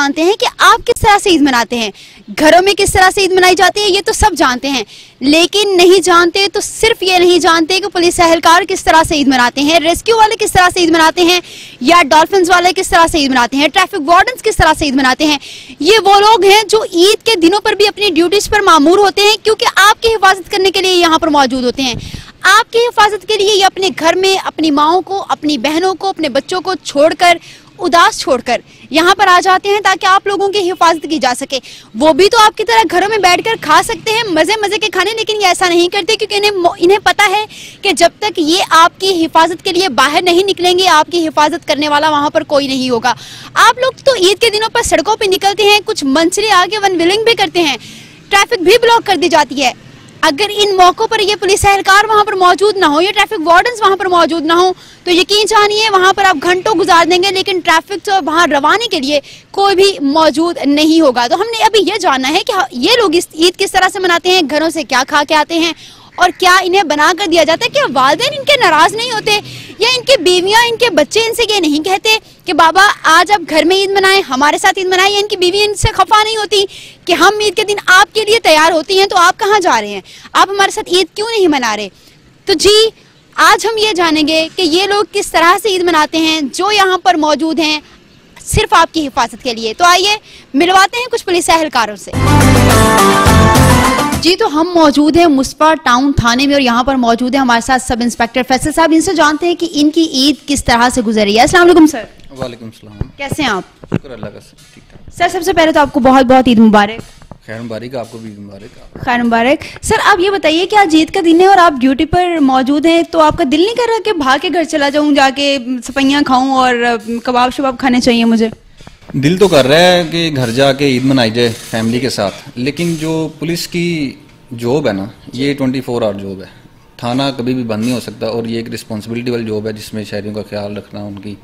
जानते हैं कि आप किस तरह से ईद मनाते हैं। घरों में किस तरह से ईद मनाई जाती है ये तो सब जानते हैं, लेकिन नहीं जानते तो सिर्फ ये नहीं जानते कि पुलिस एहलकार किस तरह से ईद मनाते हैं, रेस्क्यू वाले किस तरह से ईद मनाते हैं, या डॉल्फिन्स वाले किस तरह से ईद मनाते हैं, ट्रैफिक वार्डन्स किस तरह से ईद मनाते हैं। ये वो लोग हैं जो ईद के दिनों पर भी अपनी ड्यूटीज पर मामूर होते हैं, क्योंकि आपकी हिफाजत करने के लिए यहाँ पर मौजूद होते हैं। आपकी हिफाजत के लिए ये अपने घर में अपनी माओं को, अपनी बहनों को, अपने बच्चों को छोड़कर, उदास छोड़कर यहाँ पर आ जाते हैं ताकि आप लोगों की हिफाजत की जा सके। वो भी तो आपकी तरह घरों में बैठकर खा सकते हैं मजे मजे के खाने, लेकिन ये ऐसा नहीं करते क्योंकि इन्हें पता है कि जब तक ये आपकी हिफाजत के लिए बाहर नहीं निकलेंगे, आपकी हिफाजत करने वाला वहां पर कोई नहीं होगा। आप लोग तो ईद के दिनों पर सड़कों पर निकलते हैं, कुछ मंचले आगे वन व्हीलिंग भी करते हैं, ट्रैफिक भी ब्लॉक कर दी जाती है। अगर इन मौकों पर ये पुलिस एहलकार वहां पर मौजूद ना हो, ये ट्रैफिक वार्डन्स वहां पर मौजूद ना हो, तो यकीन जानिए वहां पर आप घंटों गुजार देंगे, लेकिन ट्रैफिक तो वहां रवाने के लिए कोई भी मौजूद नहीं होगा। तो हमने अभी ये जानना है कि ये लोग इस ईद किस तरह से मनाते हैं, घरों से क्या खा के आते हैं, और क्या इन्हें बना कर दिया जाता है। क्या वालिदैन इनके नाराज नहीं होते, या इनकी बीवियां, इनके बच्चे इनसे ये नहीं कहते कि बाबा आज आप घर में ईद मनाएं, हमारे साथ ईद मनाएं, या इनकी बीवी इनसे खफा नहीं होती कि हम ईद के दिन आपके लिए तैयार होती हैं तो आप कहाँ जा रहे हैं, आप हमारे साथ ईद क्यों नहीं मना रहे। तो जी आज हम ये जानेंगे कि ये लोग किस तरह से ईद मनाते हैं जो यहाँ पर मौजूद हैं सिर्फ आपकी हिफाजत के लिए। तो आइए मिलवाते हैं कुछ पुलिस एहलकारों से। जी तो हम मौजूद हैं मुस्फा टाउन थाने में, और यहाँ पर मौजूद है हमारे साथ सब इंस्पेक्टर फैसल साहब। इनसे जानते हैं कि इनकी ईद किस तरह से गुजरी है। अस्सलाम वालेकुम सर। वालेकुम सलाम। कैसे हैं आप? शुक्र अल्लाह का, ठीक ठाक। सर सबसे पहले तो आपको बहुत बहुत ईद मुबारक। खैर मुबारक, आपको भी मुबारक। खैर मुबारक। सर आप ये बताइए कि आज ईद का दिन है और आप ड्यूटी पर मौजूद हैं, तो आपका दिल नहीं कर रहा कि भाग के घर चला जाऊं, जाके सफैयां खाऊं और कबाब शबाब खाने चाहिए मुझे? दिल तो कर रहा है कि घर जाके ईद मनाई जाए फैमिली के साथ, लेकिन जो पुलिस की जॉब है ना, ये 24 आवर जॉब है। थाना कभी भी बंद नहीं हो सकता, और ये एक रिस्पॉन्सिबिलिटी वाली जॉब है जिसमें शहरियों का ख्याल रखना, उनकी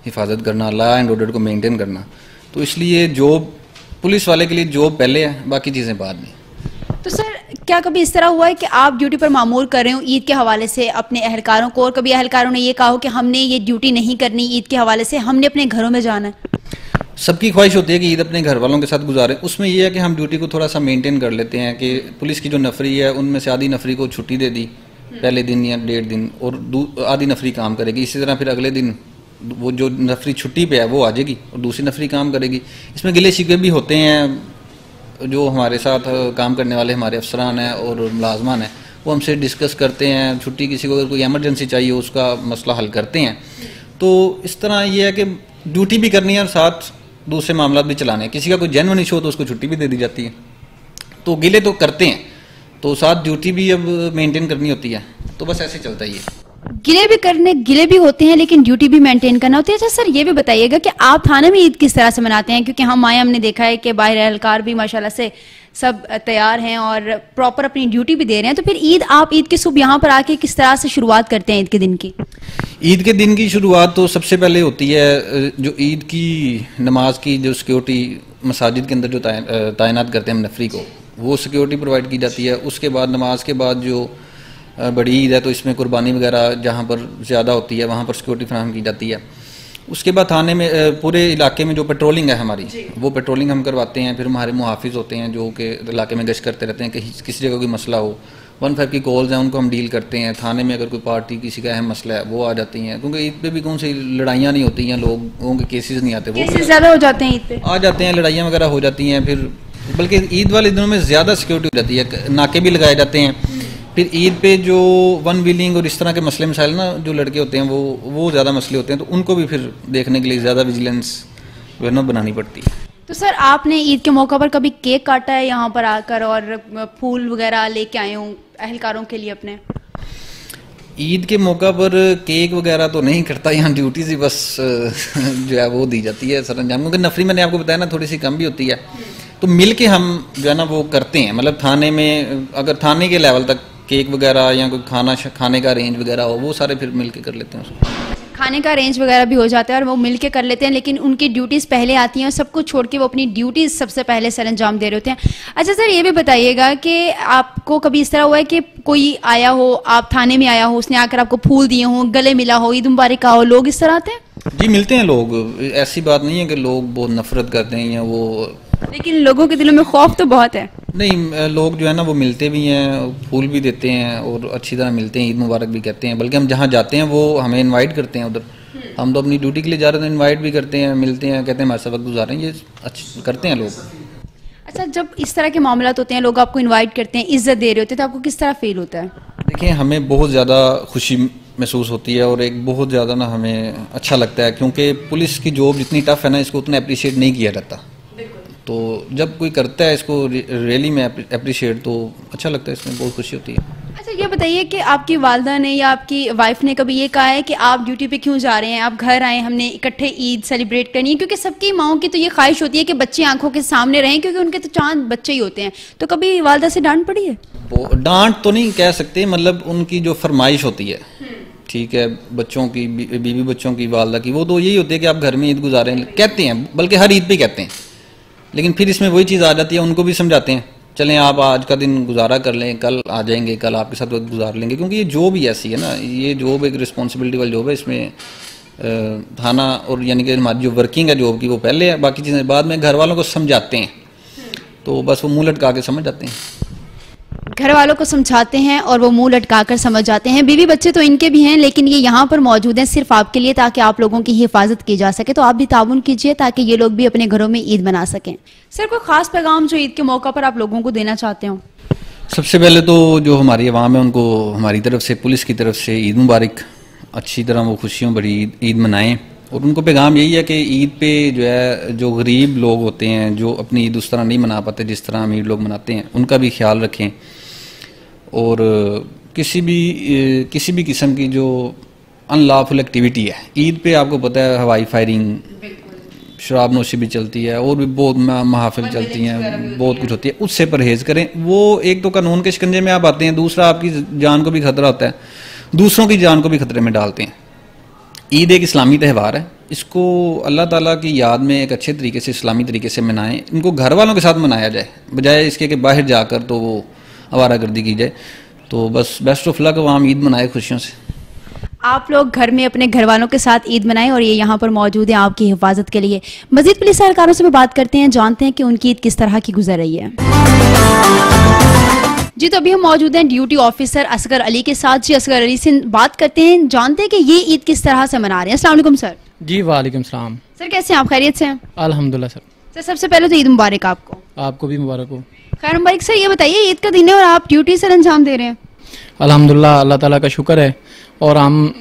हिफाजत करना, लॉ एंड ऑर्डर को मेंटेन करना। तो इसलिए जॉब पुलिस वाले के लिए जॉब पहले है, बाकी चीज़ें बाद में। तो सर क्या कभी इस तरह हुआ है कि आप ड्यूटी पर मामूर कर रहे हो ईद के हवाले से अपने एहलकारों को, और कभी एहलकारों ने ये कहा हो कि हमने ये ड्यूटी नहीं करनी ईद के हवाले से, हमने अपने घरों में जाना है? सबकी ख्वाहिश होती है कि ईद अपने घर वालों के साथ गुजारें। उसमें यह है कि हम ड्यूटी को थोड़ा सा मेंटेन कर लेते हैं कि पुलिस की जो नफरी है उनमें से आधी नफरी को छुट्टी दे दी पहले दिन या 1.5 दिन, और आधी नफरी काम करेगी। इसी तरह फिर अगले दिन वो जो नफरी छुट्टी पे है वो आ जाएगी और दूसरी नफरी काम करेगी। इसमें गिले शिकवे भी होते हैं, जो हमारे साथ काम करने वाले हमारे अफसरान हैं और मुलाजमान हैं, वो हमसे डिस्कस करते हैं। छुट्टी किसी को अगर कोई एमरजेंसी चाहिए उसका मसला हल करते हैं। तो इस तरह ये है कि ड्यूटी भी करनी है और साथ दूसरे मामला भी चलाने हैं। किसी का कोई जेन्युइन इशू हो तो उसको छुट्टी भी दे दी जाती है। तो गिले तो करते हैं, तो साथ ड्यूटी भी अब मेंटेन करनी होती है। तो बस ऐसे चलता ही है। गिले भी होते हैं लेकिन ड्यूटी भी मेंटेन करना होती है। अच्छा सर ये भी बताइएगा कि आप थाने में ईद किस तरह से मनाते हैं, क्योंकि हम आए हमने देखा है कि बाहर एहलकार भी माशाल्लाह से सब तैयार हैं और प्रॉपर अपनी ड्यूटी भी दे रहे हैं। तो फिर आप ईद की सुबह यहाँ पर आके किस तरह से शुरुआत करते हैं ईद के दिन की? ईद के दिन की शुरुआत तो सबसे पहले होती है जो ईद की नमाज की जो सिक्योरिटी मसाजिद के अंदर जो तैनात करते हैं हम नफरी को, वो सिक्योरिटी प्रोवाइड की जाती है। उसके बाद नमाज के बाद जो बड़ी ईद है तो इसमें कुर्बानी वगैरह जहाँ पर ज़्यादा होती है वहाँ पर सिक्योरिटी फराहम की जाती है। उसके बाद थाने में पूरे इलाके में जो पेट्रोलिंग है हमारी, वो पेट्रोलिंग हम करवाते हैं। फिर हमारे मुहाफिज होते हैं जो कि इलाके में गश्त करते रहते हैं कि किसी जगह कोई मसला हो। 15 की कॉल्स हैं उनको हम डील करते हैं। थाने में अगर कोई पार्टी किसी का अहम मसला है वो आ जाती हैं, क्योंकि ईद पे भी कौन सी लड़ाइयाँ नहीं होती हैं, लोगों के केसेस नहीं आते, वो ज़्यादा हो जाते हैं ईद पे, आ जाते हैं, लड़ाइयाँ वगैरह हो जाती हैं। फिर बल्कि ईद वाले दिनों में ज़्यादा सिक्योरिटी हो जाती है, नाके भी लगाए जाते हैं। फिर ईद पे जो वन व्हीलिंग और इस तरह के मसले मसाइल ना जो लड़के होते हैं वो ज़्यादा मसले होते हैं, तो उनको भी फिर देखने के लिए ज़्यादा विजिलेंस जो है ना बनानी पड़ती है। तो सर आपने ईद के मौका पर कभी केक काटा है यहाँ पर आकर, और फूल वगैरह लेके आए हूँ एहलकारों के लिए अपने? ईद के मौका पर केक वगैरह तो नहीं करता, यहाँ ड्यूटी से बस जो है वो दी जाती है सरंजाम, क्योंकि नफरी मैंने आपको बताया ना थोड़ी सी कम भी होती है। तो मिल के हम जो है ना वो करते हैं। मतलब थाने में अगर थाने के लेवल तक केक वगैरह या कोई खाने का अरेंज वगैरह हो, वो सारे फिर मिल के कर लेते हैं। उसको खाने का अरेंज वगैरह भी हो जाता है और वो मिल के कर लेते हैं, लेकिन उनकी ड्यूटीज़ पहले आती हैं और सब कुछ छोड़ के वो अपनी ड्यूटीज़ सबसे पहले सर अंजाम दे रहे होते हैं। अच्छा सर ये भी बताइएगा कि आपको कभी इस तरह हुआ है कि कोई आया हो, आप थाने में आया हो, उसने आकर आपको फूल दिए हों, गले मिला हो, ईद मुबारक कहा हो, लोग इस तरह आते हैं? जी मिलते हैं लोग, ऐसी बात नहीं है कि लोग बहुत नफरत करते हैं या वो, लेकिन लोगों के दिलों में खौफ तो बहुत है। नहीं लोग जो है ना वो मिलते भी हैं, फूल भी देते हैं और अच्छी तरह मिलते हैं, ईद मुबारक भी कहते हैं। बल्कि हम जहाँ जाते हैं वो हमें इनवाइट करते हैं उधर, हम तो अपनी ड्यूटी के लिए जा रहे हैं, इनवाइट भी करते हैं, मिलते हैं, कहते हैं हमारे साथ वक्त गुजारें, ये करते हैं लोग। अच्छा, जब इस तरह के मामलात होते हैं, लोग आपको इनवाइट करते हैं, इज्जत दे रहे होते हैं, तो आपको किस तरह फील होता है? देखिए हमें बहुत ज़्यादा खुशी महसूस होती है और एक बहुत ज़्यादा ना हमें अच्छा लगता है, क्योंकि पुलिस की जॉब जितनी टफ है ना, इसको उतना अप्रिशिएट नहीं किया जाता। तो जब कोई करता है इसको रियली में अप्रिशिएट, तो अच्छा लगता है, इसमें बहुत खुशी होती है। अच्छा, ये बताइए कि आपकी वालदा ने या आपकी वाइफ ने कभी ये कहा है कि आप ड्यूटी पे क्यों जा रहे हैं, आप घर आए, हमने इकट्ठे ईद सेलिब्रेट करनी है? क्योंकि सबकी माओं की तो ये ख्वाहिश होती है कि बच्चे आंखों के सामने रहें, क्योंकि उनके तो चांद बच्चे ही होते हैं। तो कभी वालदा से डांट पड़ी है? डांट तो नहीं कह सकते, मतलब उनकी जो फरमाइश होती है, ठीक है, बच्चों की, बीवी बच्चों की, वालदा की, वो तो यही होती है कि आप घर में ईद गुजारें, कहते हैं, बल्कि हर ईद पे कहते हैं। लेकिन फिर इसमें वही चीज़ आ जाती है, उनको भी समझाते हैं, चलें आप आज का दिन गुजारा कर लें, कल आ जाएंगे, कल आपके साथ वक्त गुजार लेंगे, क्योंकि ये जॉब ही ऐसी है ना, ये जॉब एक रिस्पॉन्सिबिलिटी वाली जॉब है। इसमें थाना और यानी कि हमारी जो वर्किंग है जॉब की वो पहले है, बाकी चीज़ें बाद में। घर वालों को समझाते हैं तो बस वो मुंह लटका के समझ जाते हैं। घर वालों को समझाते हैं और वो मुंह लटकाकर समझ जाते हैं। बीवी बच्चे तो इनके भी हैं, लेकिन ये यहाँ पर मौजूद हैं सिर्फ आपके लिए, ताकि आप लोगों की हिफाजत की जा सके। तो आप भी ताउन कीजिए ताकि ये लोग भी अपने घरों में ईद मना सकें। सर, कोई खास पैगाम जो ईद के मौका पर आप लोगों को देना चाहते हो? सबसे पहले तो जो हमारी आवाम है उनको हमारी तरफ से, पुलिस की तरफ से ईद मुबारक, अच्छी तरह वो खुशियों भरी ईद मनाएं। और उनको पैगाम यही है कि ईद पे जो है, जो गरीब लोग होते हैं, जो अपनी ईद उस तरह नहीं मना पाते जिस तरह अमीर लोग मनाते हैं, उनका भी ख्याल रखें। और किसी भी किस्म की जो अनलॉफुल एक्टिविटी है ईद पे, आपको पता है हवाई फायरिंग, शराब नोशी भी चलती है और भी बहुत महाफिल चलती हैं, बहुत कुछ होती है, उससे परहेज़ करें। वो एक तो कानून के शिकंजे में आप आते हैं, दूसरा आपकी जान को भी खतरा होता है, दूसरों की जान को भी खतरे में डालते हैं। ईद एक इस्लामी त्यौहार है, इसको अल्लाह ताला की याद में एक अच्छे तरीके से, इस्लामी तरीके से मनाएं। इनको घर वालों के साथ मनाया जाए, बजाय इसके कि बाहर जाकर तो वो आवारागर्दी की जाए। तो बस बेस्ट ऑफ लक, आवाम ईद मनाए खुशियों से। आप लोग घर में अपने घर वालों के साथ ईद मनाएं और ये यहाँ पर मौजूद हैं आपकी हिफाजत के लिए। मजीद पुलिस एहलकारों से भी बात करते हैं, जानते हैं कि उनकी ईद किस तरह की गुजर रही है। जी, तो अभी हम मौजूद हैं ड्यूटी ऑफिसर असगर अली के साथ। जी, असगर अली से बात करते हैं, जानते हैं कि ये ईद किस तरह से मना रहे हैं। अस्सलाम वालेकुम सर। जी वालेकुम सलाम। सर, कैसे हैं आप? खैरियत से हैं? अल्हम्दुलिल्लाह सर। सर, सबसे पहले तो ईद मुबारक आपको। आपको भी मुबारक हो। खैर मुबारक। सर, ये बताइए, ईद का दिन है और आप ड्यूटी से अंजाम दे रहे हैं? अल्हम्दुलिल्लाह, अल्लाह ताला का शुक्र है। और हम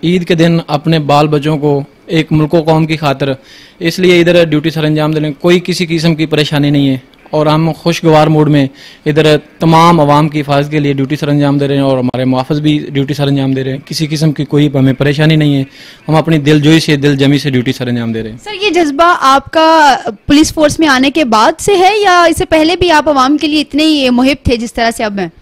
ईद के दिन अपने बाल बच्चों को, एक मुल्क व कौम की खातिर, इसलिए इधर ड्यूटी सर अंजाम दे रहे हैं। कोई किसी किस्म की परेशानी नहीं है और हम खुशगवार मूड में इधर तमाम आवाम की हिफाजत के लिए ड्यूटी सर अंजाम दे रहे हैं और हमारे मुआफ़िज़ भी ड्यूटी सर अंजाम दे रहे हैं। किसी किस्म की कोई हमें परेशानी नहीं है, हम अपनी दिलजोई से, दिल जमी से ड्यूटी सर अंजाम दे रहे हैं। सर, ये जज्बा आपका पुलिस फोर्स में आने के बाद से है या इससे पहले भी आप आवाम के लिए इतने ही मुहिब थे जिस तरह से अब हैं?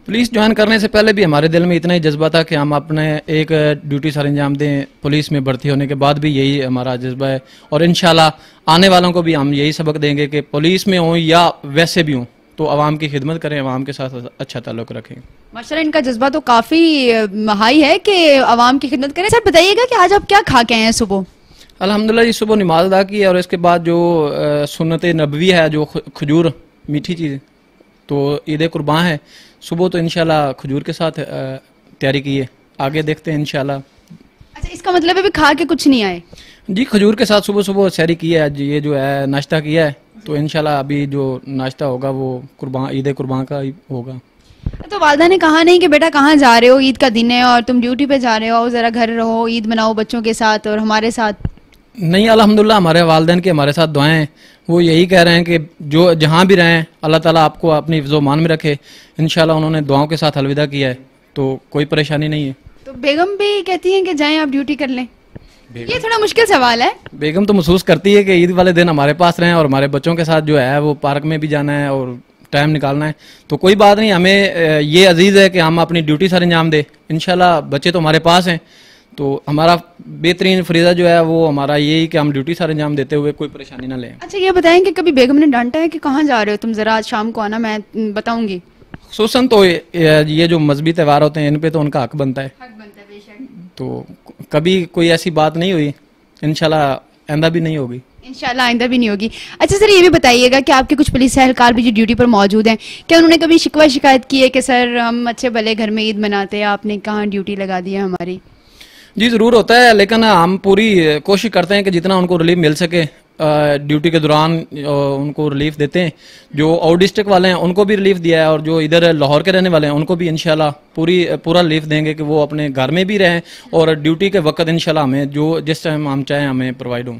पुलिस ज्वाइन करने से पहले भी हमारे दिल में इतना ही जज्बा था कि हम अपने एक ड्यूटी सर अंजाम दें। पुलिस में भर्ती होने के बाद भी यही हमारा जज्बा है और इंशाल्लाह आने वालों को भी हम यही सबक देंगे कि पुलिस में हों या वैसे भी हों तो आवाम की खिदमत करें, आवाम के साथ अच्छा ताल्लुक रखें। माशाल्लाह, इनका जज्बा तो काफ़ी हाई है कि आवाम की खिदमत करें। सर, बताइएगा कि आज आप क्या खा के आए हैं सुबह? अल्हम्दुलिल्लाह, जी सुबह नमाज अदा की और इसके बाद जो सुन्नत नबवी है, जो खजूर मीठी चीज़, तो ईद कुर्बान है। सुबह तो इंशाल्लाह खजूर के साथ तैयारी की है, आगे देखते हैं इंशाल्लाह। अच्छा, इसका मतलब है भी खा के कुछ नहीं आए? जी, खजूर के साथ सुबह सुबह सैरी की है, ये जो है नाश्ता किया है, तो इंशाल्लाह अभी जो नाश्ता होगा वो कुर्बान, ईद कुर्बान का ही होगा। तो वालदा ने कहा नहीं कि बेटा कहाँ जा रहे हो, ईद का दिन है और तुम ड्यूटी पे जा रहे हो, ज़रा घर रहो, ईद मनाओ बच्चों के साथ और हमारे साथ? नहीं, अल्हम्दुलिल्लाह हमारे वालिदैन की हमारे साथ दुआएं हैं। वो यही कह रहे हैं कि जो जहाँ भी रहें अल्लाह ताला आपको अपनी हिफ्ज़ो मान में रखे। इंशाल्लाह उन्होंने दुआओं के साथ अलविदा किया है, तो कोई परेशानी नहीं है। तो बेगम भी कहती हैं कि जाएं आप ड्यूटी कर लें? ये थोड़ा मुश्किल सवाल है। बेगम तो महसूस करती है कि ईद वाले दिन हमारे पास रहें और हमारे बच्चों के साथ जो है वो पार्क में भी जाना है और टाइम निकालना है। तो कोई बात नहीं, हमें ये अजीज़ है कि हम अपनी ड्यूटी सर अंजाम दें। इंशाल्लाह बच्चे तो हमारे पास हैं, तो हमारा बेहतरीन फरीज़ा जो है वो हमारा यही कि हम ड्यूटी सर अंजाम देते हुए कोई परेशानी ना लें। अच्छा, ये बताएं कि कभी बेगम ने डांटा है कि कहाँ जा रहे हो तुम, ज़रा आज शाम को आना, मैं बताऊंगी? खुसूसन तो ये जो मजहबी त्यौहार होते हैं इन पे तो उनका हक बनता है। तो कभी कोई ऐसी बात नहीं हुई, इंशाल्लाह आइंदा भी नहीं होगी। इंशाल्लाह आइंदा भी नहीं होगी। अच्छा सर, ये भी बताइएगा कि आपके कुछ पुलिस एहलकार भी जो ड्यूटी पर मौजूद हैं, क्या उन्होंने कभी शिकवा शिकायत की है कि सर हम अच्छे भले घर में ईद मनाते हैं, आपने कहाँ ड्यूटी लगा दी है हमारी? जी ज़रूर होता है, लेकिन हम पूरी कोशिश करते हैं कि जितना उनको रिलीफ मिल सके ड्यूटी के दौरान उनको रिलीफ देते हैं। जो आउट डिस्ट्रिक्ट वाले हैं उनको भी रिलीफ दिया है, और जो इधर लाहौर के रहने वाले हैं उनको भी इंशाल्लाह पूरा रिलीफ देंगे कि वो अपने घर में भी रहें और ड्यूटी के वक्त इंशाल्लाह हमें जिस टाइम हम चाहें हमें प्रोवाइड हो।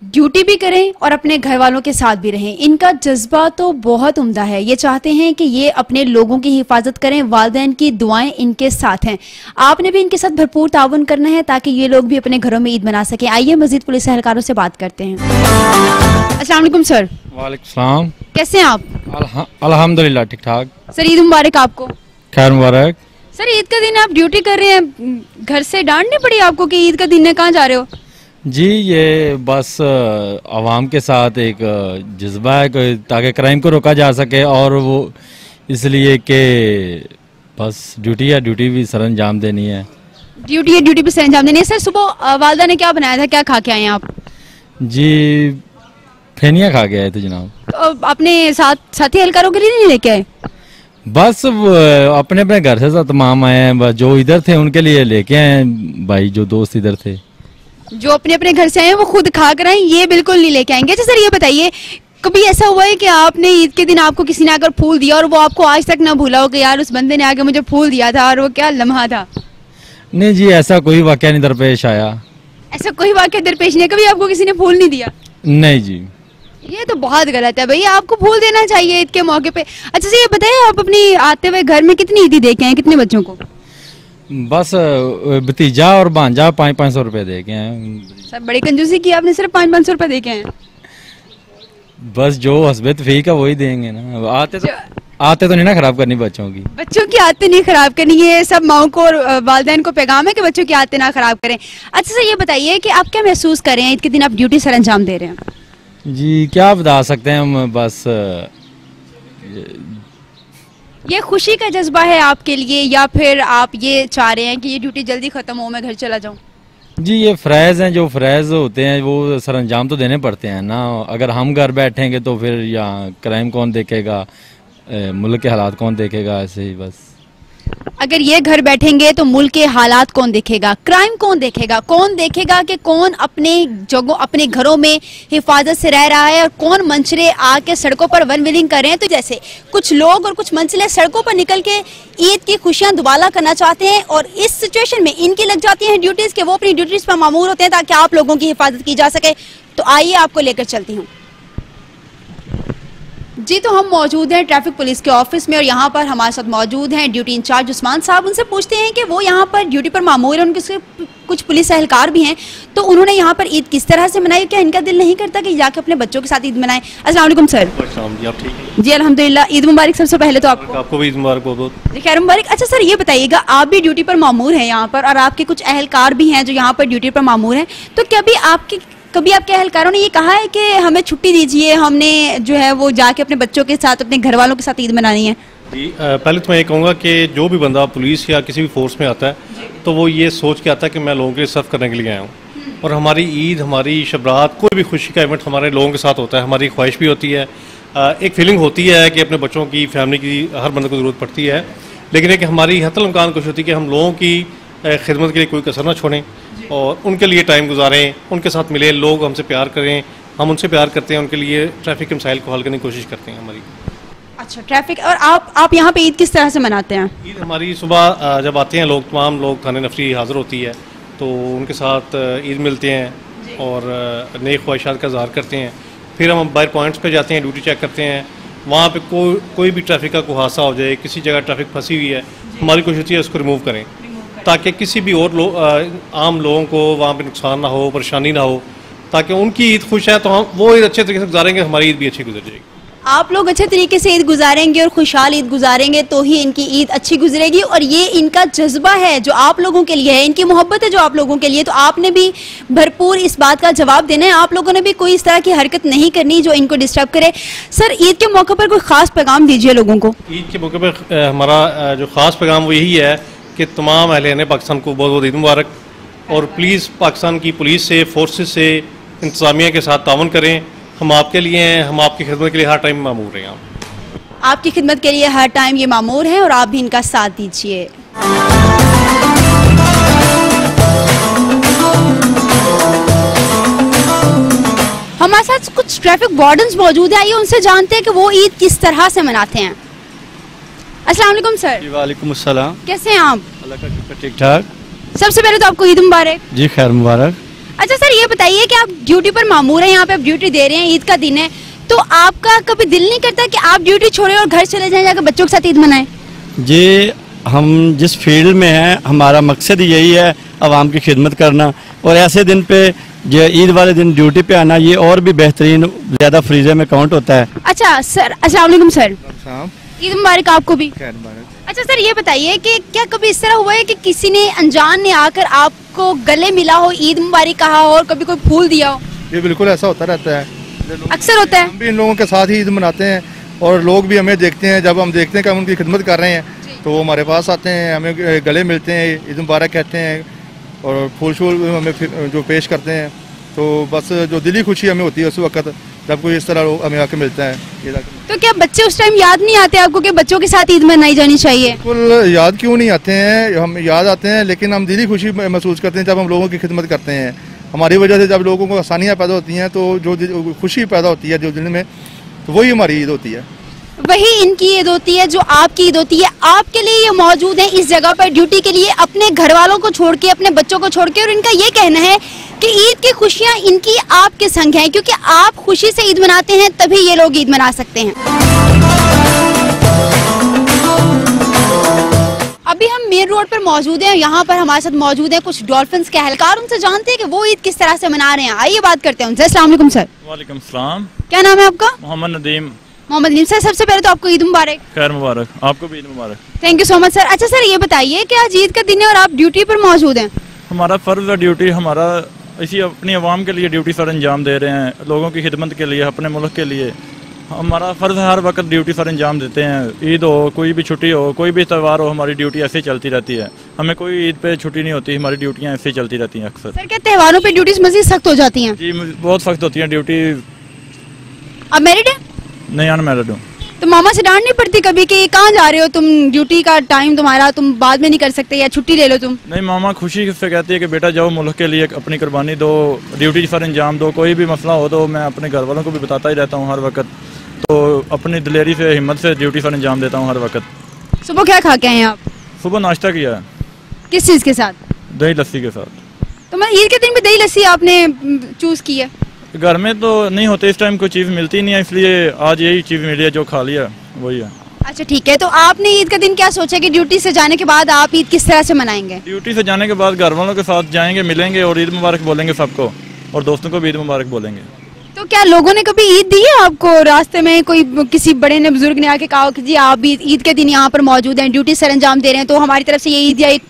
ड्यूटी भी करें और अपने घर वालों के साथ भी रहें, इनका जज्बा तो बहुत उम्दा है। ये चाहते हैं कि ये अपने लोगों की हिफाजत करें, वालिदैन की दुआएं इनके साथ हैं। आपने भी इनके साथ भरपूर ताउन करना है ताकि ये लोग भी अपने घरों में ईद मना सकें। आइए मजीद पुलिस एहलकारों से बात करते हैं। अस्सलाम वालेकुम सर। वालेकुम सलाम। कैसे हैं आप? अल्हम्दुलिल्लाह ठीक ठाक। सर ईद मुबारक आपको। खैर मुबारक। सर ईद का दिन आप ड्यूटी कर रहे हैं, घर से डांट नहीं पड़ी आपको कि ईद का दिन है कहाँ जा रहे हो? जी ये बस आवाम के साथ एक जज्बा है ताकि क्राइम को रोका जा सके, और वो इसलिए कि बस ड्यूटी भी सर अंजाम देनी है। ड्यूटी पे सर अंजाम देनी है। सर सुबह वालदा ने क्या बनाया था, क्या खा के आए हैं आप? जी फेनिया खा के आए थे जनाब। तो अपने साथी एहलकारों के लिए नहीं लेके आए? बस अपने अपने घर से तमाम आए हैं, बस जो इधर थे उनके लिए लेके आए भाई, जो दोस्त इधर थे जो अपने अपने घर से आए हैं वो खुद खा कर आए, ये बिल्कुल नहीं लेके आएंगे। अच्छा सर ये बताइए, कभी ऐसा हुआ है कि आपने ईद के दिन आपको किसी ने आकर फूल दिया और वो आपको आज तक ना भूला हो कि यार उस बंदे ने आके मुझे फूल दिया था और वो क्या लम्हा था? नहीं जी, ऐसा कोई वाकया नहीं दरपेश आया। ऐसा कोई वाकया दरपेश नहीं, कभी आपको किसी ने फूल नहीं दिया? नहीं जी। ये तो बहुत गलत है भैया, आपको फूल देना चाहिए ईद के मौके पे। अच्छा सर ये बताइए, आप अपनी आते हुए घर में कितनी ईदी दे के आए, कितने बच्चों को? बस भतीजा और भांजा 500-500 रुपए दे के हैं। सर बड़ी कंजूसी की आपने, सिर्फ 500-500 रुपए दे के हैं। बस जो हस्बत फी का वही देंगे ना, आते तो नहीं ना खराब करनी बच्चों की। बच्चों की आदतें नहीं खराब करनी है, सब माओ को और वालिदैन को पैगाम है कि बच्चों की आदतें ना खराब करें। अच्छा सर ये बताइए कि आप क्या महसूस कर रहे हैं ईद के दिन आप ड्यूटी सर अंजाम दे रहे हैं? जी क्या बता सकते हैं हम, बस ये खुशी का जज्बा है आपके लिए या फिर आप ये चाह रहे हैं कि ये ड्यूटी जल्दी खत्म हो, मैं घर चला जाऊं? जी ये फ़रज़ हैं, जो फ़रज़ होते हैं वो सर अंजाम तो देने पड़ते हैं ना। अगर हम घर बैठेंगे तो फिर यहाँ क्राइम कौन देखेगा, मुल्क के हालात कौन देखेगा, ऐसे ही बस। अगर ये घर बैठेंगे तो मुल्क के हालात कौन देखेगा, क्राइम कौन देखेगा? कौन देखेगा कि कौन अपने जगहों अपने घरों में हिफाजत से रह रहा है और कौन मंचले आके सड़कों पर वन विलिंग कर रहे हैं? तो जैसे कुछ लोग और कुछ मंचले सड़कों पर निकल के ईद की खुशियां दुबाला करना चाहते हैं और इस सिचुएशन में इनकी लग जाती हैं ड्यूटीज के, वो अपनी ड्यूटीज पर मामूर होते हैं ताकि आप लोगों की हिफाजत की जा सके। तो आइए आपको लेकर चलती हूँ। जी तो हम मौजूद हैं ट्रैफिक पुलिस के ऑफिस में और यहाँ पर हमारे साथ मौजूद हैं ड्यूटी इंचार्ज उस्मान साहब। उनसे पूछते हैं कि वो यहाँ पर ड्यूटी पर मामूर हैं, उनके कुछ पुलिस एहलकार भी हैं, तो उन्होंने यहाँ पर ईद किस तरह से मनाई? क्या इनका दिल नहीं करता कि जाके अपने बच्चों के साथ ईद मनाएं? अस्सलाम वालेकुम सर। जी आप ठीक हैं? जी अल्हम्दुलिल्लाह, ईद मुबारक सबसे पहले तो आपको भी ईद मुबारक बहुत। जी खैर मुबारक। अच्छा सर ये बताइएगा, आप भी ड्यूटी पर मामूर हैं यहाँ पर और आपके कुछ एहलकार भी हैं जो यहाँ पर ड्यूटी पर मामूर हैं, तो कभी आपके एहलकारों ने ये कहा है कि हमें छुट्टी दीजिए, हमने जो है वो जाके अपने बच्चों के साथ अपने घर वालों के साथ ईद मनानी है? जी पहले तो मैं ये कहूँगा कि जो भी बंदा पुलिस या किसी भी फोर्स में आता है तो वो ये सोच के आता है कि मैं लोगों के लिए सर्व करने के लिए आया हूँ, और हमारी ईद, हमारी शबरात, कोई भी खुशी का इवेंट हमारे लोगों के साथ होता है। हमारी ख्वाहिश भी होती है, एक फीलिंग होती है कि अपने बच्चों की, फैमिली की हर बंदे को ज़रूरत पड़ती है, लेकिन एक हमारी हतल इम्कान कोशिश होती है कि हम लोगों की खिदमत के लिए कोई कसर ना छोड़ें और उनके लिए टाइम गुजारें, उनके साथ मिले, लोग हमसे प्यार करें, हम उनसे प्यार करते हैं, उनके लिए ट्रैफिक के मसाइल को हल करने की कोशिश करते हैं हमारी। अच्छा ट्रैफिक। और आप यहाँ पे ईद किस तरह से मनाते हैं? ईद हमारी सुबह जब आते हैं लोग, तमाम लोग, खाने नफरी हाज़िर होती है तो उनके साथ ईद मिलते हैं और नई ख्वाहिशात का इज़हार करते हैं। फिर हम बाहर पॉइंट्स पे जाते हैं, ड्यूटी चेक करते हैं, वहाँ पे कोई भी ट्रैफिक का कोई हादसा हो जाए, किसी जगह ट्रैफिक फंसी हुई है, हमारी कोशिश होती है उसको रिमूव करें ताकि किसी भी और आम लोगों को वहाँ पे नुकसान ना हो, परेशानी ना हो, ताकि उनकी ईद खुश है तो हम वो ईद अच्छे तरीके से गुजारेंगे, हमारी ईद भी अच्छी गुजर जाएगी। आप लोग अच्छे तरीके से ईद गुजारेंगे और खुशहाल ईद गुजारेंगे तो ही इनकी ईद अच्छी गुजरेगी, और ये इनका जज्बा है जो आप लोगों के लिए है, इनकी मोहब्बत है जो आप लोगों के लिए। तो आपने भी भरपूर इस बात का जवाब देना है, आप लोगों ने भी कोई इस तरह की हरकत नहीं करनी जो इनको डिस्टर्ब करे। सर ईद के मौके पर कोई खास पैगाम दीजिए लोगों को। ईद के मौके पर हमारा जो ख़ास पैगाम वो यही है कि तमाम अहले पाकिस्तान को बहुत बहुत ईद मुबारक। और प्लीज़ पाकिस्तान की पुलिस से, फोर्सेस से, इंतज़ामिया के साथ ताउन करें। हम आपके लिए हैं, हम आपकी खिदमत के लिए हर टाइम मामूर हैं। आपकी खिदमत के लिए हर टाइम ये मामूर हैं और आप भी इनका साथ दीजिए। हमारे साथ कुछ ट्रैफिक वार्डन्स मौजूद है, आइए उनसे जानते हैं कि वो ईद किस तरह से मनाते हैं। अस्सलाम वालेकुम सर। वालेकुम अस्सलाम। कैसे हैं आप? अल्लाह का शुक्र, ठीक ठाक। सबसे पहले तो आपको ईद मुबारक। जी खैर मुबारक। अच्छा सर, ये बताइए कि आप ड्यूटी पर मामूर हैं, यहाँ पे आप ड्यूटी दे रहे हैं, ईद का दिन है, तो आपका कभी दिल नहीं करता कि आप ड्यूटी छोड़ें और घर चले जाएं, जाकर बच्चों के साथ ईद मनाएं? जी, हम जिस फील्ड में हैं हमारा मकसद यही है आवाम की खिदमत करना, और ऐसे दिन पे जो ईद वाले दिन ड्यूटी पे आना ये और भी बेहतरीन, ज़्यादा फ्रीज़र में काउंट होता है। अच्छा सर, अस्सलाम वालेकुम सर। ईद मुबारक आपको भी। खैर मुबारक। अच्छा सर, ये बताइए कि क्या कभी इस तरह हुआ है कि किसी ने अनजान ने आकर आपको गले मिला हो, ईद मुबारक कहा हो और कभी कोई फूल दिया हो? ये बिल्कुल ऐसा होता रहता है, अक्सर होता है। हम भी इन लोगों के साथ ही ईद मनाते हैं और लोग भी हमें देखते हैं, जब हम देखते हैं कि हम उनकी खिदमत कर रहे हैं तो वो हमारे पास आते हैं, हमें गले मिलते हैं, ईद मुबारक कहते हैं और फूल शूल हमें जो पेश करते हैं। तो बस जो दिली खुशी हमें होती है उस वक्त जब कोई इस तरह हमें आके मिलता है। तो क्या बच्चे उस टाइम याद नहीं आते आपको कि बच्चों के साथ ईद मनाई जानी चाहिए? बिल्कुल याद क्यों नहीं आते हैं, हम याद आते हैं, लेकिन हम दिली खुशी महसूस करते हैं जब हम लोगों की खिदमत करते हैं। हमारी वजह से जब लोगों को आसानियाँ पैदा होती हैं तो जो खुशी पैदा होती है जो दिल में, तो वही हमारी ईद होती है। वही इनकी ईद होती है जो आपकी ईद होती है। आपके लिए ये मौजूद है इस जगह पर ड्यूटी के लिए, अपने घर वालों को छोड़ के, अपने बच्चों को छोड़ के, और इनका ये कहना है कि ईद की खुशियां इनकी आपके संग हैं, क्योंकि आप खुशी से ईद मनाते हैं तभी ये लोग ईद मना सकते हैं। अभी हम मेन रोड पर मौजूद हैं, यहाँ पर हमारे साथ मौजूद हैं कुछ डॉल्फिन्स के अहलकार, उनसे जानते हैं कि वो ईद किस तरह से मना रहे हैं। आइए बात करते हैं उनसे। अस्सलाम वालेकुम सर। वालेकुम सलाम। क्या नाम है आपका? मोहम्मद नदीम। मोहम्मद नदीम सर, सबसे पहले तो आपको ईद मुबारक। खैर मुबारक, आपको भी ईद मुबारक। Thank you so much sir. अच्छा सर, ये बताइए कि आज ईद का दिन है और आप ड्यूटी पर मौजूद हैं। हमारा फ़र्ज़ है ड्यूटी, हमारा इसी अपनी आवाम के लिए ड्यूटी सर अंजाम दे रहे हैं, लोगों की खिदमत के लिए, अपने मुल्क के लिए। हमारा फ़र्ज़ हर वक्त ड्यूटी सर अंजाम देते हैं। ईद हो, कोई भी छुट्टी हो, कोई भी त्यौहार हो, हमारी ड्यूटी ऐसे ही चलती रहती है। हमें कोई ईद पे छुट्टी नहीं होती, हमारी ड्यूटियाँ ऐसे ही चलती रहती हैं अक्सर। सर क्या त्योहारों पे ड्यूटीज मज़ीद सख्त हो जाती हैं? जी बहुत सख्त होती हैं ड्यूटी। आप मैरिड हैं? नहीं, अनमैरिड हूँ। तो मामा से डांट नहीं पड़ती कभी कि कहाँ जा रहे हो तुम, ड्यूटी का टाइम तुम्हारा, तुम बाद में नहीं कर सकते या छुट्टी ले लो तुम? नहीं, मामा खुशी से कहती है कि बेटा जाओ, मुल्क के लिए अपनी कुर्बानी दो, ड्यूटी पर अंजाम दो, कोई भी मसला हो तो मैं अपने घर वालों को भी बताता ही रहता हूँ हर वक्त। तो अपनी दिलेरी से, हिम्मत से ड्यूटी पर अंजाम देता हूँ हर वक्त। सुबह क्या खा के आए हैं आप? सुबह नाश्ता किया है। किस चीज़ के साथ? दही लस्सी के साथ। तो मैं ईद के दिन भी दही लस्सी आपने चूज की है? घर में तो नहीं होते इस टाइम, कोई चीज़ मिलती नहीं है, इसलिए आज यही चीज़ मिली है, जो खा लिया वही है। अच्छा ठीक है, तो आपने ईद का दिन क्या सोचा कि ड्यूटी से जाने के बाद आप ईद किस तरह से मनाएंगे? ड्यूटी से जाने के बाद घर वालों के साथ जाएंगे, मिलेंगे और ईद मुबारक बोलेंगे सबको, और दोस्तों को भी ईद मुबारक बोलेंगे। तो क्या लोगों ने कभी ईद दी है आपको? रास्ते में कोई किसी बड़े ने, बुजुर्ग ने आके कहा कि जी आप भी ईद के दिन यहाँ पर मौजूद हैं, ड्यूटी सर अंजाम दे रहे हैं, तो हमारी तरफ से ये ईद या एक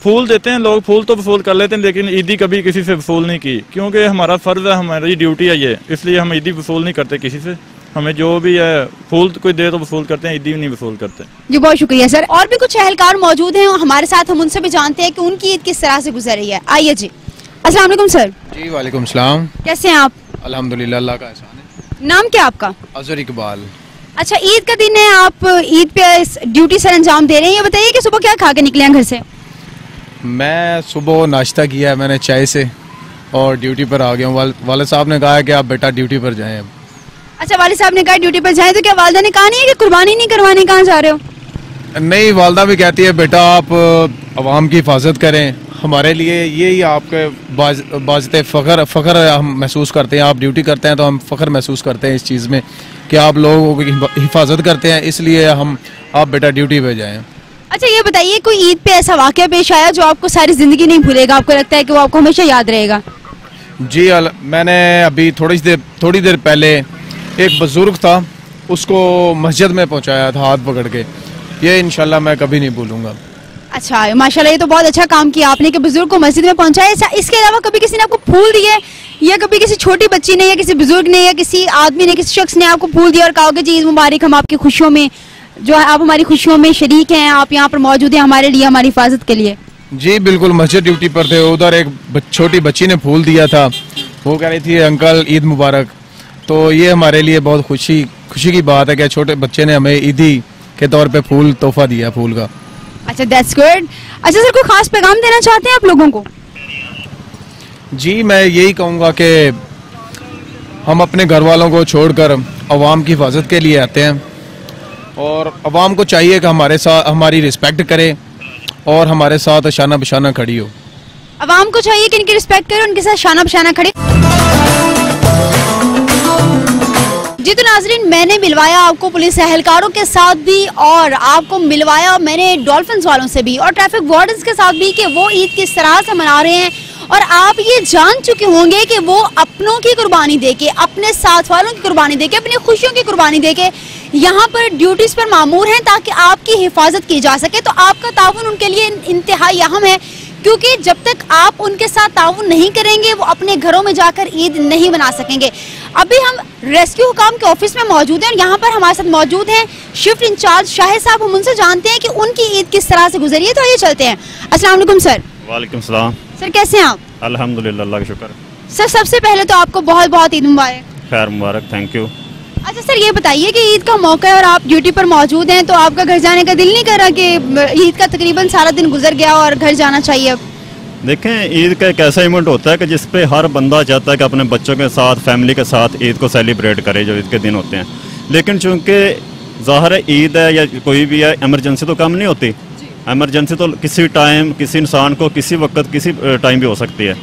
फूल देते हैं लोग, फूल तो वसूल कर लेते हैं, लेकिन ईदी कभी किसी से वसूल नहीं की, क्योंकि हमारा फ़र्ज़ है, हमारी ड्यूटी है ये, इसलिए हम ईदी वसूल नहीं करते किसी से। हमें जो भी है फूल कोई दे तो वसूल करते हैं, ईदी नहीं वसूल करते। जी बहुत शुक्रिया सर। और भी कुछ अहलकार मौजूद हैं हमारे साथ, हम उनसे भी जानते हैं कि उनकी ईद किस तरह से गुजर रही है। आइए जी। अस्सलाम वालेकुम सर। जी वालेकुम सलाम। कैसे हैं आप? अल्हम्दुलिल्लाह, अल्लाह का एहसान है। नाम क्या आपका? अजहर इकबाल। अच्छा, ईद का दिन है, आप ईद पे ड्यूटी सर अंजाम दे रहे हैं, ये बताइए कि सुबह क्या खा के निकले हैं घर से? मैं सुबह नाश्ता किया है मैंने चाय से और ड्यूटी पर आ गया हूँ। वाले साहब ने कहा है कि आप बेटा ड्यूटी पर जाएं अब। अच्छा, वाले साहब ने कहा ड्यूटी पर जाएं, तो क्या वालदा ने कहा नहीं है कि कुर्बानी नहीं करवाने कहाँ जा रहे हो? नहीं, वालदा भी कहती है बेटा आप आवाम की हिफाजत करें, हमारे लिए यही आपके बाज़ते फ़ख्र हम महसूस करते हैं। आप ड्यूटी करते हैं तो हम फ़ख्र महसूस करते हैं इस चीज़ में कि आप लोगों की हिफाजत करते हैं, इसलिए आप बेटा ड्यूटी पर जाएँ। अच्छा ये बताइए, कोई ईद पे ऐसा वाक़या पेश आया जो आपको सारी ज़िंदगी नहीं भूलेगा, आपको लगता है कि वो आपको हमेशा याद रहेगा? जी मैंने अभी थोड़ी देर पहले एक बुजुर्ग था, उसको मस्जिद में पहुंचाया था हाथ पकड़ के, ये इंशाल्लाह मैं कभी नहीं भूलूंगा। अच्छा माशाल्लाह, ये तो बहुत अच्छा काम किया आपने कि बुजुर्ग को मस्जिद में पहुंचाया। इसके अलावा कभी किसी ने आपको फूल दिए, या कभी किसी छोटी बच्ची ने या किसी बुजुर्ग ने या किसी आदमी ने, किसी शख्स ने आपको फूल दिया और कहा कि जी ईद मुबारक, हम आपकी खुशियों में जो आप हमारी खुशियों में शरीक हैं, आप यहाँ पर मौजूद हैं हमारे लिए, हमारी हिफाजत के लिए। जी बिल्कुल, मस्जिद ड्यूटी पर थे, उधर एक छोटी बच्ची ने फूल दिया था, वो कह रही थी अंकल ईद मुबारक। तो ये हमारे लिए बहुत खुशी की बात है कि छोटे बच्चे ने हमें ईदी के तौर पे फूल तोहफा दिया, फूल का। अच्छा, दैट्स गुड। अच्छा सर, कोई खास पैगाम देना चाहते हैं आप लोगों को? जी मैं यही कहूँगा कि हम अपने घर वालों को छोड़कर अवाम की हिफाजत के लिए आते हैं, और अवाम को चाहिए कि हमारे साथ हमारी रिस्पेक्ट करे और हमारे साथ शाना बशाना खड़ी हो। अवाम को चाहिए कि इनकी रिस्पेक्ट करे, उनके साथ शाना बशाना खड़े। जी तो नाजरीन, मैंने मिलवाया आपको पुलिस एहलकारों के साथ भी, और आपको मिलवाया मैंने डॉल्फिन्स वालों से भी और ट्रैफिक वार्डन्स के साथ भी कि वो ईद किस तरह से मना रहे हैं। और आप ये जान चुके होंगे कि वो अपनों की कुर्बानी देके, अपने साथ वालों की कुर्बानी देके, अपनी खुशियों की कुर्बानी देके यहाँ पर ड्यूटीज पर मामूर हैं ताकि आपकी हिफाजत की जा सके। तो आपका ताउन उनके लिए इंतहाई अहम है, क्योंकि जब तक आप उनके साथ ताउन नहीं करेंगे वो अपने घरों में जाकर ईद नहीं मना सकेंगे। अभी हम रेस्क्यू हुकाम के ऑफिस में मौजूद हैं और यहाँ पर हमारे साथ मौजूद हैं शिफ्ट इंचार्ज शाहिद साहब। हम उनसे जानते हैं कि उनकी ईद किस तरह से गुजरी है। तो आइए चलते हैं। अस्सलाम वालेकुम सर। वालेकुम सलाम। सर कैसे हैं आप? अल्हम्दुलिल्लाह, अल्लाह का शुक्र। सर सबसे पहले तो आपको बहुत बहुत ईद मुबारक। खैर मुबारक, थैंक यू। अच्छा सर, ये बताइए कि ईद का मौका है और आप ड्यूटी पर मौजूद हैं, तो आपका घर जाने का दिल नहीं कर रहा कि ईद का तकरीबन सारा दिन गुजर गया और घर जाना चाहिए अब? देखें, ईद का एक ऐसा इवेंट होता है कि जिस पे हर बंदा चाहता है कि अपने बच्चों के साथ, फैमिली के साथ ईद को सेलिब्रेट करे, जो ईद के दिन होते हैं। लेकिन चूंकि ज़ाहिर है ईद है या कोई भी है, इमरजेंसी तो कम नहीं होती। इमरजेंसी तो किसी टाइम, किसी इंसान को, किसी वक्त, किसी टाइम भी हो सकती है।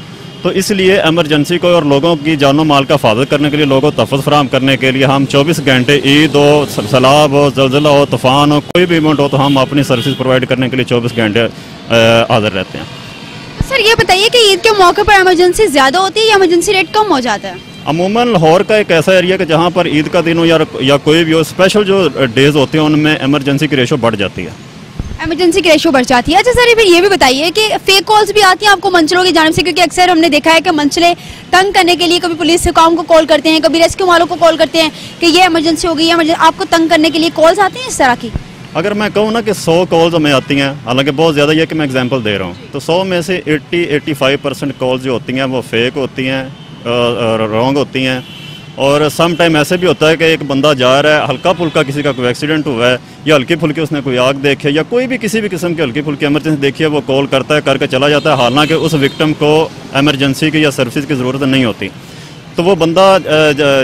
तो इसलिए इमरजेंसी को और लोगों की जानो माल का हिफाजत करने के लिए, लोगों को तहफ़्फ़ुज़ फराहम करने के लिए हम 24 घंटे, ईद हो, सैलाब हो, ज़लज़ला हो, तूफ़ान हो, कोई भी इवेंट हो, तो हम अपनी सर्विस प्रोवाइड करने के लिए 24 घंटे हाजिर रहते हैं। सर ये बताइए कि ईद के मौके पर इमरजेंसी ज़्यादा होती है या इमरजेंसी रेट कम हो जाता है? अमूमन लाहौर का एक ऐसा एरिया कि जहाँ पर ईद का दिन हो या कोई भी हो, स्पेशल जो डेज होते हैं उनमें इमरजेंसी की रेशो बढ़ जाती है। इमरजेंसी की रेशो बढ़ जाती है। अच्छा सर, फिर ये भी बताइए कि फेक कॉल्स भी आती हैं आपको मंचलों की जानिब से, क्योंकि अक्सर हमने देखा है कि मंचले तंग करने के लिए कभी पुलिस हुकाम को कॉल करते हैं, कभी रेस्क्यू वालों को कॉल करते हैं कि ये इमरजेंसी हो गई है, आपको तंग करने के लिए कॉल्स आती हैं इस तरह की? अगर मैं कहूँ ना कि 100 कॉल्स हमें आती हैं, हालांकि बहुत ज़्यादा ये कि मैं एग्जांपल दे रहा हूँ, तो 100 में से 80-85% कॉल्स जो होती हैं वो फेक होती हैं, रॉन्ग होती हैं। और सम टाइम ऐसे भी होता है कि एक बंदा जा रहा है, हल्का फुल्का किसी का कोई एक्सीडेंट हुआ है या हल्की फुल्की उसने कोई आग देखी है या कोई भी किसी भी किस्म की हल्की फुल्की इमरजेंसी देखी है, वो कॉल करता है, करके चला जाता है, हालांकि उस विक्टिम को इमरजेंसी की या सर्विस की ज़रूरत नहीं होती। तो वो बंदा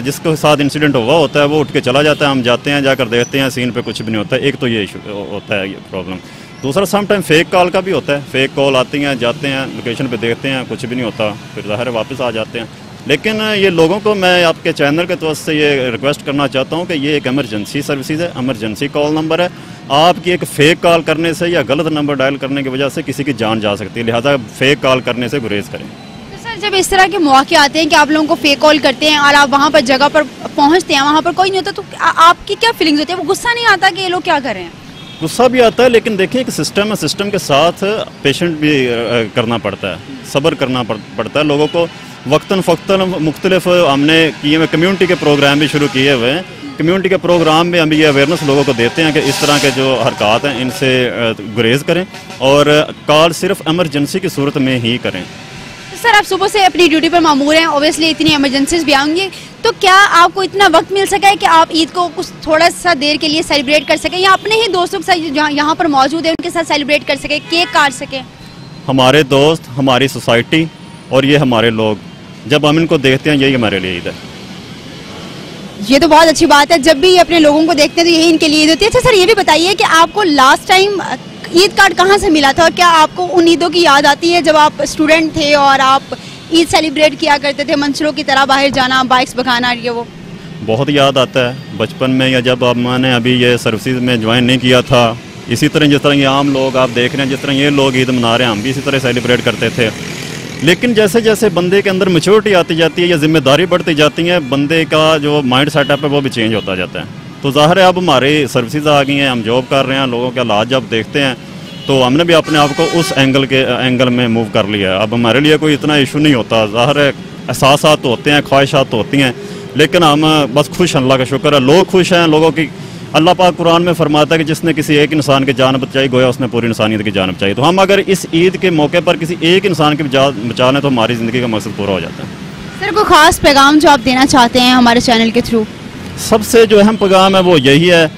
जिसके साथ इंसिडेंट हुआ होता है वो उठ के चला जाता है, हम जाते हैं, जाकर देखते हैं, सीन पे कुछ भी नहीं होता है। एक तो ये इशू होता है, ये प्रॉब्लम। दूसरा सम टाइम फेक कॉल का भी होता है, फेक कॉल आती हैं, जाते हैं, लोकेशन पे देखते हैं, कुछ भी नहीं होता, फिर ज़ाहिर वापस आ जाते हैं। लेकिन ये लोगों को मैं आपके चैनल के तरफ से ये रिक्वेस्ट करना चाहता हूँ कि ये एक इमरजेंसी सर्विसेज है, इमरजेंसी कॉल नंबर है। आपकी एक फ़ेक कॉल करने से या गलत नंबर डायल करने की वजह से किसी की जान जा सकती है, लिहाजा फ़ेक कॉल करने से गुरेज करें। तो सर जब इस तरह के मौके आते हैं कि आप लोगों को फेक कॉल करते हैं और आप वहाँ पर जगह पर पहुँचते हैं, वहाँ पर कोई नहीं होता, तो आपकी क्या फीलिंग्स होती है? वो गुस्सा नहीं आता कि ये लोग क्या कर रहे हैं? गुस्सा भी आता है, लेकिन देखिए एक सिस्टम है, सिस्टम के साथ पेशेंट भी करना पड़ता है, सब्र करना पड़ता है। लोगों को वक्तन फ़क्तन मुख्तलिफ हमने किए हुए कम्यूनिटी के प्रोग्राम भी शुरू किए हुए हैं। कम्यूनिटी के प्रोग्राम में हम ये अवेयरनेस लोगों को देते हैं कि इस तरह के जो हरकत हैं इनसे गुरेज करें और कॉल सिर्फ इमरजेंसी की सूरत में ही करें। सर आप सुबह से अपनी ड्यूटी पर मामूर हैं, ऑब्वियसली इतनी इमरजेंसीज भी आएंगी, तो क्या आपको इतना वक्त मिल सका है कि आप ईद को कुछ थोड़ा सा देर के लिए सेलिब्रेट कर सकें या अपने ही दोस्तों के साथ यहाँ पर मौजूद है उनके साथ सेलिब्रेट कर सकें, केक काट सकें? हमारे दोस्त, हमारी सोसाइटी और ये हमारे लोग, जब हम इनको देखते हैं यही हमारे लिए ईद है। ये तो बहुत अच्छी बात है, जब भी अपने लोगों को देखते हैं तो यही इनके लिए ईद होती है। अच्छा सर ये भी बताइए कि आपको लास्ट टाइम ईद कार्ड कहाँ से मिला था और क्या आपको उन ईदों की याद आती है जब आप स्टूडेंट थे और आप ईद सेलिब्रेट किया करते थे, मंचलों की तरह बाहर जाना, बाइक्स भगाना, ये वो? बहुत याद आता है बचपन में, या जब मैंने अभी ये सर्विसेज में ज्वाइन नहीं किया था, इसी तरह जिस तरह ये आम लोग आप देख रहे हैं, जिस तरह ये लोग ईद मना रहे हैं, हम भी इसी तरह सेलिब्रेट करते थे। लेकिन जैसे जैसे बंदे के अंदर मैच्योरिटी आती जाती है या जिम्मेदारी बढ़ती जाती है, बंदे का जो माइंड सेटअप है वो भी चेंज होता जाता है। तो ज़ाहिर है अब हमारी सर्विसेज आ गई हैं, हम जॉब कर रहे हैं, लोगों के हालात जब देखते हैं तो हमने भी अपने आप को उस एंगल में मूव कर लिया है। अब हमारे लिए कोई इतना इशू नहीं होता। ज़ाहिर है एहसासात तो होते हैं, ख्वाहिशात तो होती हैं, लेकिन हम बस खुश हैं, अल्लाह का शुक्र है, लोग खुश हैं, लोगों की अल्लाह पाक कुरान में फरमाता है कि जिसने किसी एक इंसान की जान बचाई गोया उसने पूरी इंसानियत की जान बचाई। तो हम अगर इस ईद के मौके पर किसी एक इंसान की जान बचा लें तो हमारी ज़िंदगी का मकसद पूरा हो जाता है। सर कोई खास पैगाम जो आप देना चाहते हैं हमारे चैनल के थ्रू? सबसे जो अहम पैगाम है वो यही है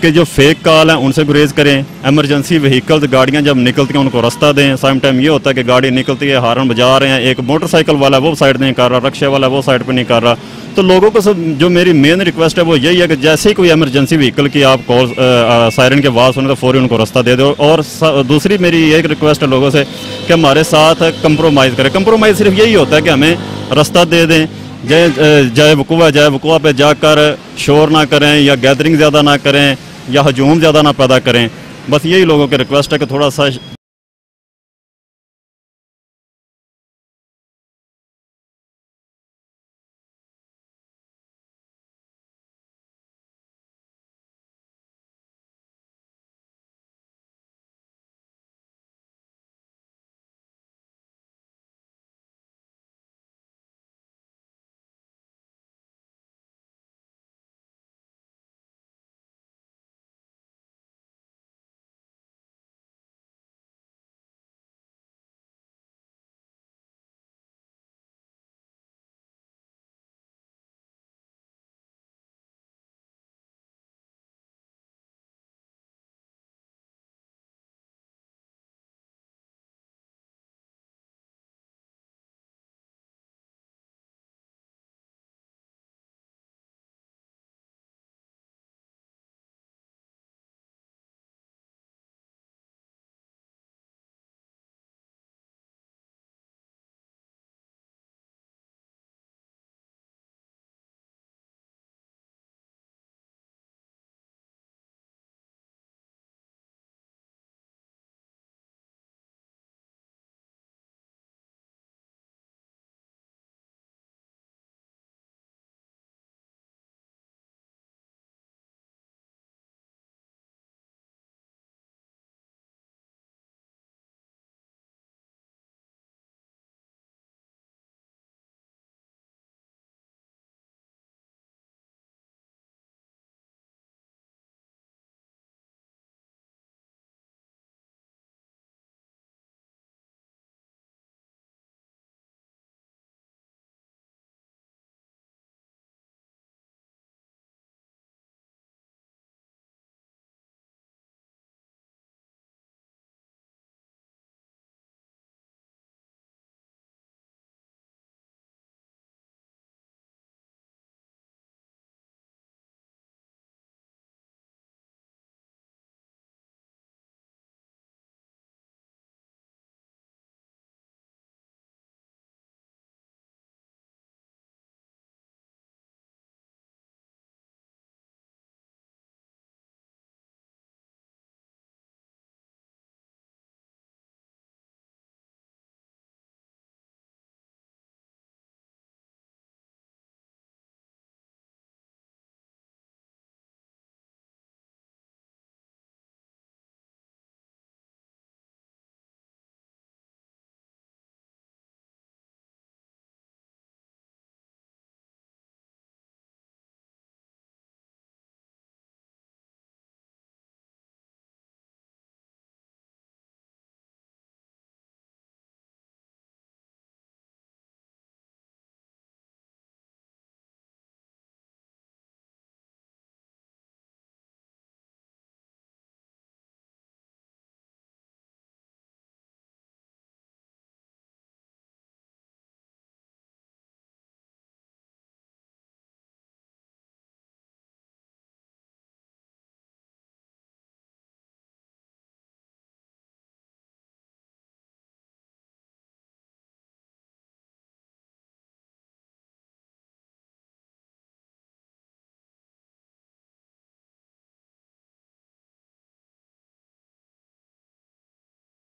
कि जो फेक कॉल हैं उनसे गुरेज करें। एमरजेंसी व्हीकल्स गाड़ियां जब निकलती हैं उनको रास्ता दें। सम टाइम ये होता है कि गाड़ी निकलती है, हॉर्न बजा रहे हैं, एक मोटरसाइकिल वाला वो साइड नहीं कर रहा, रिक्शा वाला वो साइड पे नहीं कर रहा। तो लोगों को सब जो मेरी मेन रिक्वेस्ट है वो यही है कि जैसे ही कोई एमरजेंसी व्हीकल की आप कॉल सायरन की आवाज़ सुने तो फौरी उनको रास्ता दे दो। और दूसरी मेरी एक रिक्वेस्ट है लोगों से कि हमारे साथ कंप्रोमाइज़ करें। कंप्रोमाइज़ सिर्फ यही होता है कि हमें रास्ता दे दें, जय वकूआ पे जाकर शोर ना करें या गैदरिंग ज़्यादा ना करें या हजूम ज़्यादा ना पैदा करें। बस यही लोगों की रिक्वेस्ट है कि थोड़ा सा